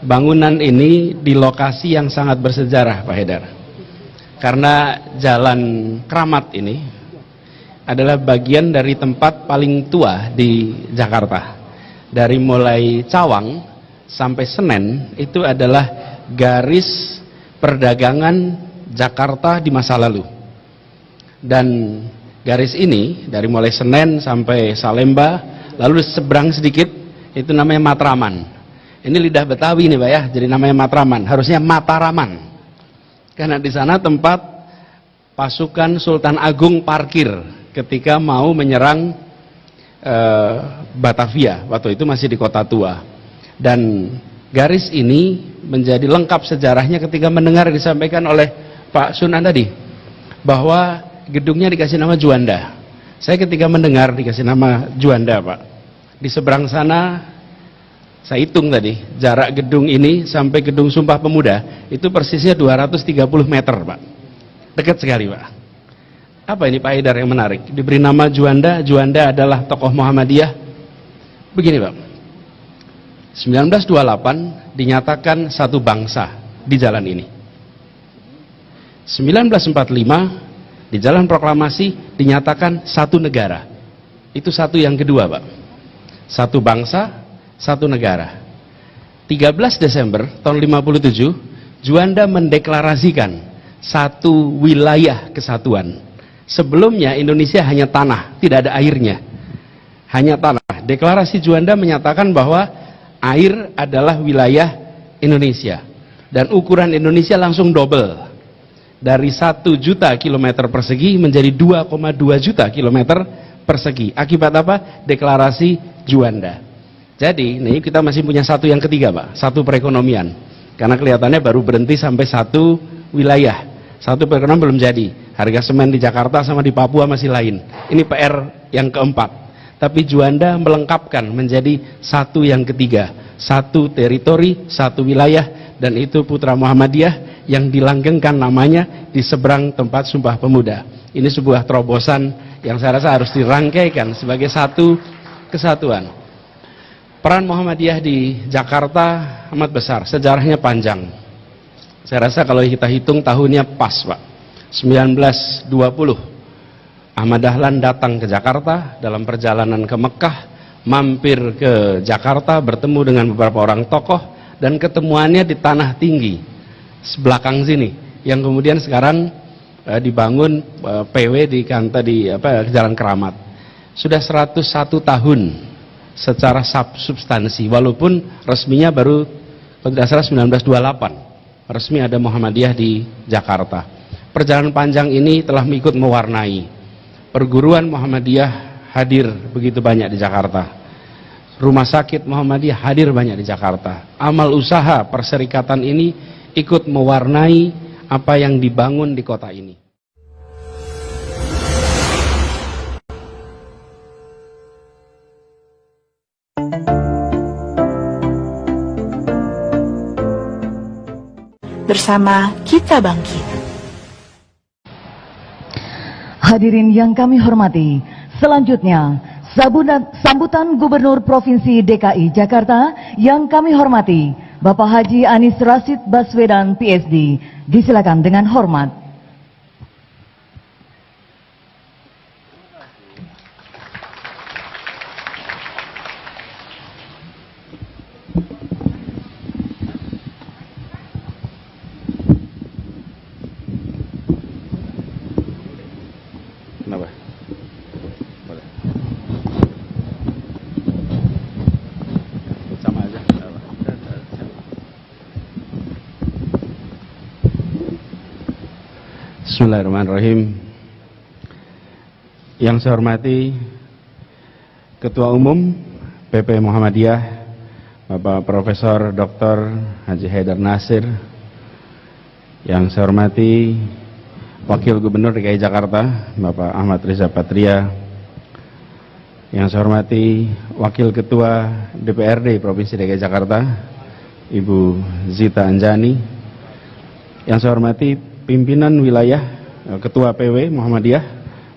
bangunan ini di lokasi yang sangat bersejarah, Pak Haidar. Karena Jalan Kramat ini adalah bagian dari tempat paling tua di Jakarta. Dari mulai Cawang sampai Senen itu adalah garis perdagangan Jakarta di masa lalu. Dan garis ini dari mulai Senen sampai Salemba, lalu seberang sedikit itu namanya Matraman. Ini lidah Betawi nih Pak ya, jadi namanya Matraman, harusnya Mataraman. Karena di sana tempat pasukan Sultan Agung parkir ketika mau menyerang Batavia, waktu itu masih di Kota Tua. Dan garis ini menjadi lengkap sejarahnya ketika mendengar disampaikan oleh Pak Sunan tadi, bahwa gedungnya dikasih nama Juanda. Saya ketika mendengar dikasih nama Juanda Pak, di seberang sana saya hitung tadi, jarak gedung ini sampai gedung Sumpah Pemuda itu persisnya 230 meter Pak. Dekat sekali Pak. Apa ini Pak Haidar yang menarik? Diberi nama Juanda, Juanda adalah tokoh Muhammadiyah. Begini Pak, 1928 dinyatakan satu bangsa di jalan ini. 1945 di Jalan Proklamasi dinyatakan satu negara. Itu satu yang kedua Pak. Satu bangsa, satu negara. 13 Desember tahun 57 Juanda mendeklarasikan satu wilayah kesatuan. Sebelumnya Indonesia hanya tanah, tidak ada airnya, hanya tanah. Deklarasi Juanda menyatakan bahwa air adalah wilayah Indonesia, dan ukuran Indonesia langsung double, dari 1 juta kilometer persegi menjadi 2,2 juta kilometer persegi. Akibat apa? Deklarasi Juanda. Jadi ini kita masih punya satu yang ketiga Pak, satu perekonomian, karena kelihatannya baru berhenti sampai satu wilayah. Satu perekonomian belum jadi. Harga semen di Jakarta sama di Papua masih lain. Ini PR yang keempat. Tapi Juanda melengkapkan menjadi satu yang ketiga, satu teritori, satu wilayah, dan itu Putra Muhammadiyah yang dilanggengkan namanya di seberang tempat Sumpah Pemuda. Ini sebuah terobosan yang saya rasa harus dirangkaikan sebagai satu kesatuan. Peran Muhammadiyah di Jakarta amat besar, sejarahnya panjang. Saya rasa kalau kita hitung tahunnya pas Pak, 1920 Ahmad Dahlan datang ke Jakarta dalam perjalanan ke Mekah, mampir ke Jakarta, bertemu dengan beberapa orang tokoh, dan ketemuannya di Tanah Tinggi belakang sini, yang kemudian sekarang dibangun PW di Jalan Keramat. Sudah 101 tahun secara substansi, walaupun resminya baru kalau tidak salah 1928 resmi ada Muhammadiyah di Jakarta. Perjalanan panjang ini telah ikut mewarnai. Perguruan Muhammadiyah hadir begitu banyak di Jakarta. Rumah sakit Muhammadiyah hadir banyak di Jakarta. Amal usaha perserikatan ini ikut mewarnai apa yang dibangun di kota ini. Bersama kita bangkit. Hadirin yang kami hormati, selanjutnya sambutan Gubernur Provinsi DKI Jakarta yang kami hormati, Bapak Haji Anies Rashid Baswedan PSD. Disilakan dengan hormat. Bismillahirrahmanirrahim. Yang saya hormati Ketua Umum PP Muhammadiyah Bapak Profesor Dr. Haji Haidar Nasir. Yang saya hormati Wakil Gubernur DKI Jakarta Bapak Ahmad Riza Patria. Yang saya hormati Wakil Ketua DPRD Provinsi DKI Jakarta Ibu Zita Anjani. Yang saya hormati pimpinan wilayah Ketua PW Muhammadiyah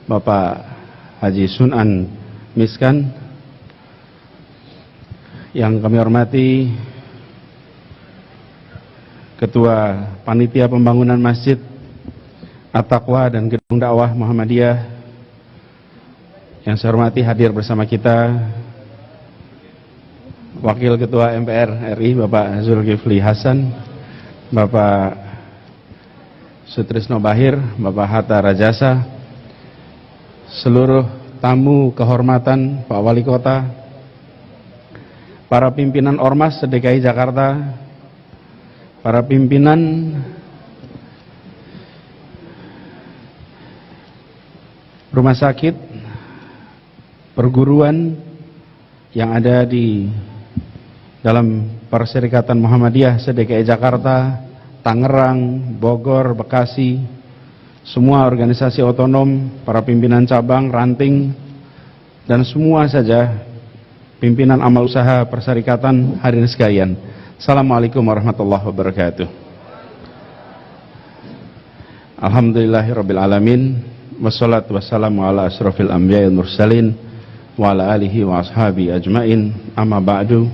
Bapak Haji Sunan Miskan. Yang kami hormati Ketua Panitia Pembangunan Masjid At-Taqwa dan Gedung Dakwah Muhammadiyah yang saya hormati, hadir bersama kita Wakil Ketua MPR RI Bapak Zulkifli Hasan, Bapak Sutrisno Bahir, Bapak Hatta Rajasa, seluruh tamu kehormatan Pak Wali Kota, para pimpinan Ormas DKI Jakarta, para pimpinan rumah sakit, perguruan yang ada di dalam Perserikatan Muhammadiyah se-DKI Jakarta, Tangerang, Bogor, Bekasi, semua organisasi otonom, para pimpinan cabang, ranting, dan semua saja pimpinan amal usaha perserikatan, hadirin sekalian. Assalamualaikum warahmatullahi wabarakatuh. Alhamdulillahirabbil alamin, wassalatu wassalamu ala asyrofil anbiya'il mursalin wa ala alihi wa ashabi ajmain, amma ba'du.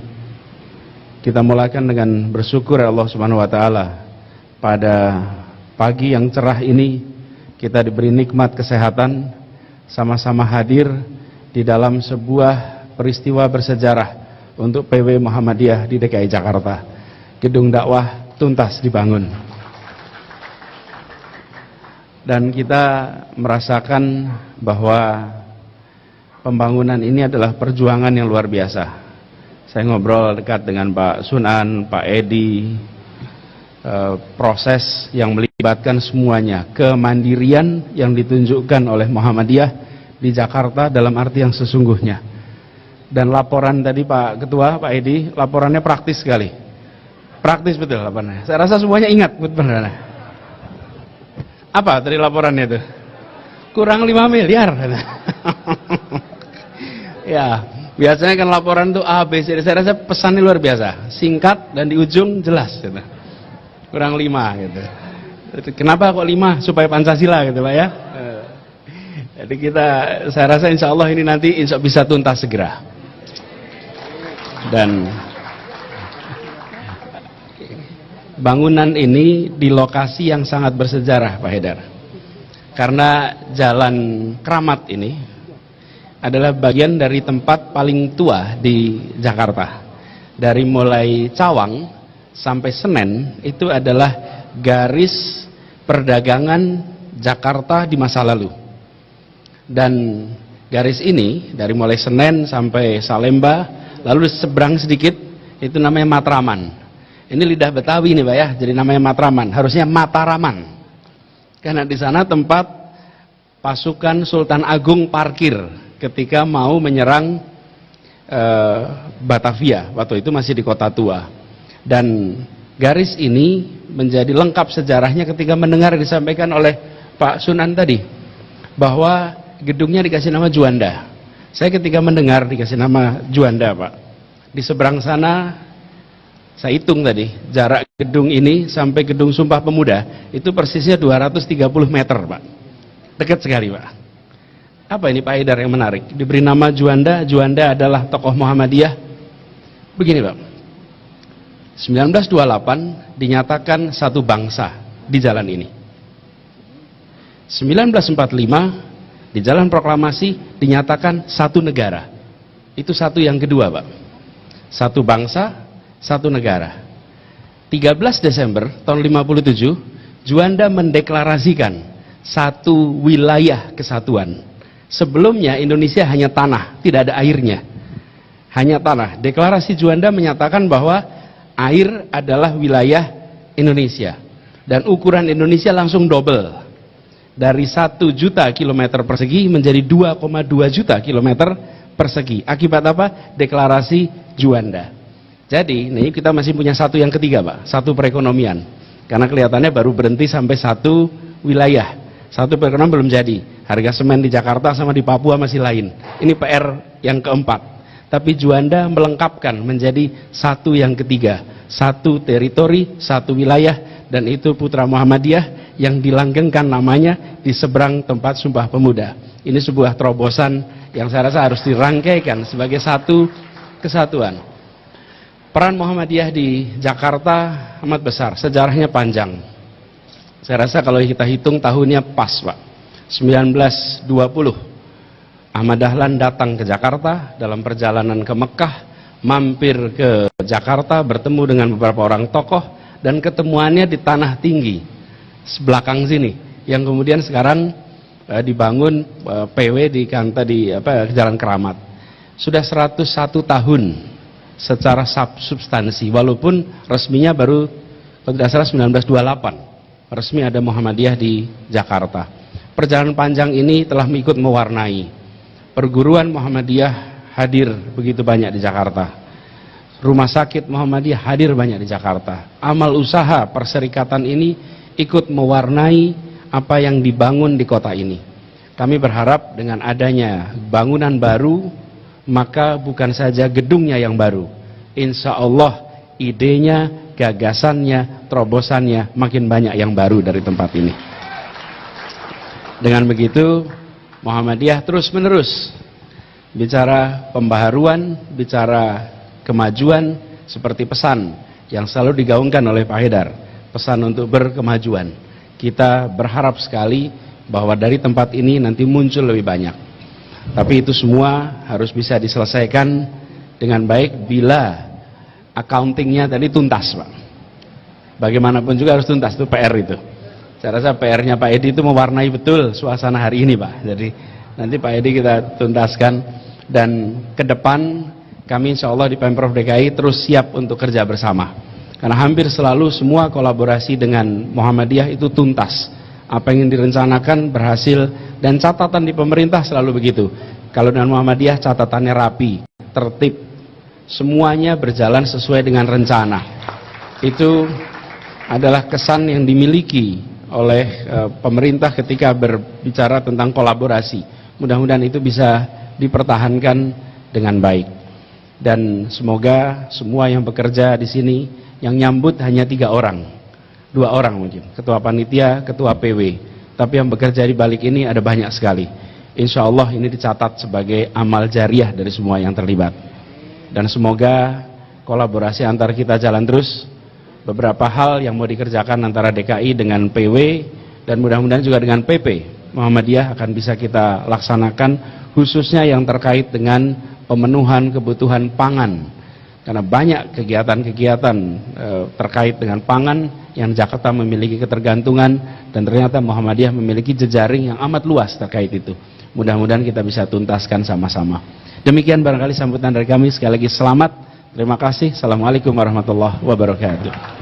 Kita mulakan dengan bersyukur Allah Subhanahu wa taala. Pada pagi yang cerah ini kita diberi nikmat kesehatan, sama-sama hadir di dalam sebuah peristiwa bersejarah untuk PW Muhammadiyah di DKI Jakarta. Gedung dakwah tuntas dibangun. Dan kita merasakan bahwa pembangunan ini adalah perjuangan yang luar biasa. Saya ngobrol dekat dengan Pak Sunan, Pak Edi, proses yang melibatkan semuanya, kemandirian yang ditunjukkan oleh Muhammadiyah di Jakarta dalam arti yang sesungguhnya. Dan laporan tadi Pak Ketua, Pak Edi, laporannya praktis sekali. Praktis betul laporannya. Saya rasa semuanya ingat, betul. Apa tadi laporannya itu? Kurang 5 miliar. Ya, biasanya kan laporan itu A, B, C. Saya rasa pesannya luar biasa, singkat dan di ujung jelas. Gitu. Kurang 5 gitu. Kenapa kok 5? Supaya Pancasila gitu Pak ya. Jadi saya rasa insya Allah ini nanti bisa tuntas segera. Dan bangunan ini di lokasi yang sangat bersejarah Pak Haidar. Karena Jalan Kramat ini adalah bagian dari tempat paling tua di Jakarta. Dari mulai Cawang sampai Senen itu adalah garis perdagangan Jakarta di masa lalu. Dan garis ini dari mulai Senen sampai Salemba, lalu seberang sedikit itu namanya Matraman. Ini lidah Betawi nih Pak ya, jadi namanya Matraman, harusnya Mataraman. Karena di sana tempat pasukan Sultan Agung parkir ketika mau menyerang Batavia, waktu itu masih di Kota Tua. Dan garis ini menjadi lengkap sejarahnya ketika mendengar disampaikan oleh Pak Sunan tadi, bahwa gedungnya dikasih nama Juanda. Saya ketika mendengar dikasih nama Juanda Pak, di seberang sana saya hitung tadi, jarak gedung ini sampai gedung Sumpah Pemuda itu persisnya 230 meter Pak. Dekat sekali Pak. Apa ini Pak Haidar yang menarik? Diberi nama Juanda, Juanda adalah tokoh Muhammadiyah. Begini Pak, 1928 dinyatakan satu bangsa di jalan ini. 1945 di jalan proklamasi dinyatakan satu negara. Itu satu yang kedua Pak. Satu bangsa, satu negara. 13 Desember tahun 57 Juanda mendeklarasikan satu wilayah kesatuan. Sebelumnya Indonesia hanya tanah, tidak ada airnya. Hanya tanah. Deklarasi Juanda menyatakan bahwa air adalah wilayah Indonesia. Dan ukuran Indonesia langsung double. Dari 1 juta kilometer persegi menjadi 2,2 juta kilometer persegi. Akibat apa? Deklarasi Juanda. Jadi ini kita masih punya satu yang ketiga Pak, satu perekonomian. Karena kelihatannya baru berhenti sampai satu wilayah. Satu perekonomian belum jadi. Harga semen di Jakarta sama di Papua masih lain. Ini PR yang keempat. Tapi Juanda melengkapkan menjadi satu yang ketiga. Satu teritori, satu wilayah. Dan itu Putra Muhammadiyah yang dilanggengkan namanya di seberang tempat Sumpah Pemuda. Ini sebuah terobosan yang saya rasa harus dirangkaikan sebagai satu kesatuan. Peran Muhammadiyah di Jakarta amat besar, sejarahnya panjang. Saya rasa kalau kita hitung tahunnya pas, Pak. 1920, Ahmad Dahlan datang ke Jakarta dalam perjalanan ke Mekah, mampir ke Jakarta, bertemu dengan beberapa orang tokoh, dan ketemuannya di Tanah Tinggi, sebelakang sini, yang kemudian sekarang dibangun PW di Jalan Keramat. Sudah 101 tahun secara substansi, walaupun resminya baru kalau tidak salah 1928 resmi ada Muhammadiyah di Jakarta. Perjalanan panjang ini telah ikut mewarnai perguruan Muhammadiyah hadir begitu banyak di Jakarta, rumah sakit Muhammadiyah hadir banyak di Jakarta, amal usaha perserikatan ini ikut mewarnai apa yang dibangun di kota ini. Kami berharap dengan adanya bangunan baru, maka bukan saja gedungnya yang baru, insya Allah idenya, gagasannya, terobosannya makin banyak yang baru dari tempat ini. Dengan begitu Muhammadiyah terus menerus bicara pembaharuan, bicara kemajuan, seperti pesan yang selalu digaungkan oleh Pak Haidar, pesan untuk berkemajuan. Kita berharap sekali bahwa dari tempat ini nanti muncul lebih banyak. Tapi itu semua harus bisa diselesaikan dengan baik bila accountingnya tadi tuntas, Pak. Bagaimanapun juga harus tuntas, itu PR itu. Saya rasa PR-nya Pak Edi itu mewarnai betul suasana hari ini, Pak. Jadi nanti Pak Edi kita tuntaskan, dan ke depan kami insya Allah di Pemprov DKI terus siap untuk kerja bersama. Karena hampir selalu semua kolaborasi dengan Muhammadiyah itu tuntas. Apa yang direncanakan berhasil, dan catatan di pemerintah selalu begitu. Kalau dengan Muhammadiyah catatannya rapi, tertib, semuanya berjalan sesuai dengan rencana. Itu adalah kesan yang dimiliki oleh pemerintah ketika berbicara tentang kolaborasi. Mudah-mudahan itu bisa dipertahankan dengan baik. Dan semoga semua yang bekerja di sini, yang nyambut hanya 3 orang, 2 orang mungkin, ketua panitia, ketua PW, tapi yang bekerja di balik ini ada banyak sekali. Insya Allah ini dicatat sebagai amal jariah dari semua yang terlibat, dan semoga kolaborasi antar kita jalan terus. Beberapa hal yang mau dikerjakan antara DKI dengan PW, dan mudah-mudahan juga dengan PP Muhammadiyah akan bisa kita laksanakan, khususnya yang terkait dengan pemenuhan kebutuhan pangan. Karena banyak kegiatan-kegiatan terkait dengan pangan yang Jakarta memiliki ketergantungan, dan ternyata Muhammadiyah memiliki jejaring yang amat luas terkait itu. Mudah-mudahan kita bisa tuntaskan sama-sama. Demikian barangkali sambutan dari kami. Sekali lagi selamat, terima kasih. Assalamualaikum warahmatullahi wabarakatuh.